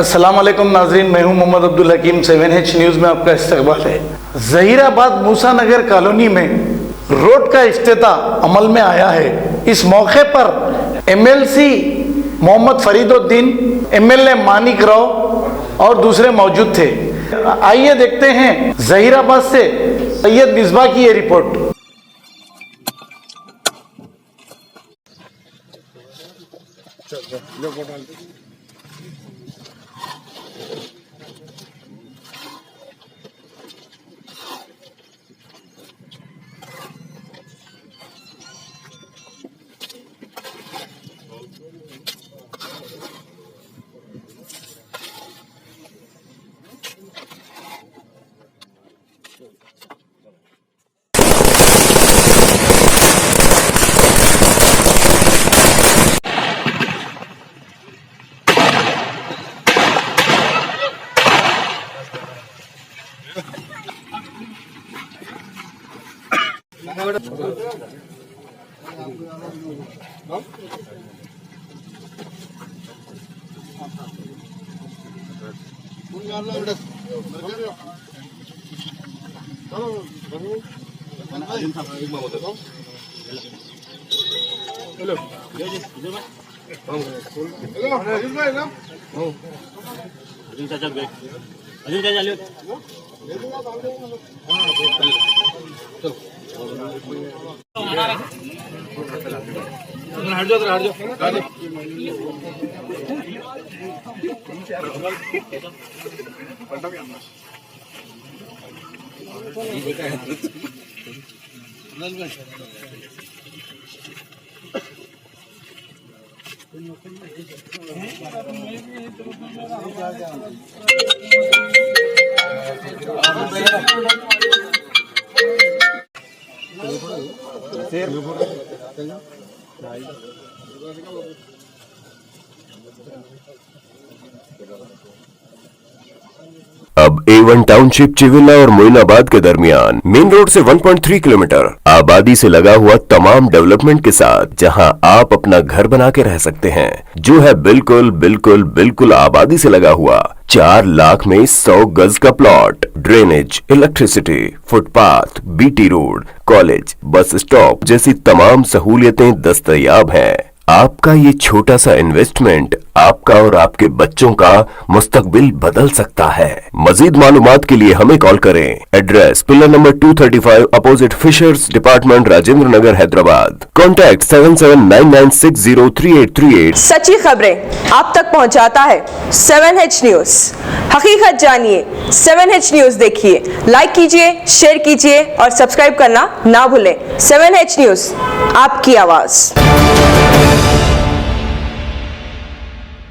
अस्सलाम वालेकुम नाजरीन, मैं हूं मोहम्मद अब्दुल हकीम। 7H न्यूज़ में आपका इस्तकबाल है। जहीराबाद मूसा नगर कॉलोनी में रोड का इफ्तिताह अमल में आया है। इस मौके पर MLC मोहम्मद फरीदुद्दीन, MLA मानिक राव और दूसरे मौजूद थे। आइए देखते हैं जहीराबाद से सैयद मिसबा की ये रिपोर्ट। अब A1 टाउनशिप चिविला और मोइनाबाद के दरमियान मेन रोड से 1.3 किलोमीटर आबादी से लगा हुआ तमाम डेवलपमेंट के साथ जहां आप अपना घर बना के रह सकते हैं, जो है बिल्कुल बिल्कुल बिल्कुल आबादी से लगा हुआ। 4 लाख में 100 गज का plot, drainage, electricity, footpath, BT road, college, bus stop जैसी तमाम सहूलियतें दस्तयाब हैं। आपका ये छोटा सा इन्वेस्टमेंट आपका और आपके बच्चों का मुस्तकबिल बदल सकता है। मजीद मालूमात के लिए हमें कॉल करें। Address pillar number 235 opposite fishers department, Rajendra Nagar, Hyderabad. Contact 7799603838। सच्ची खबरें आप तक पहुंचाता है 7H न्यूज। हकीकत जानिए, 7H न्यूज देखिए, लाइक कीजिए, शेयर कीजिए और सब्सक्राइब करना ना भूलें। 7H न्यूज, आपकी आवाज।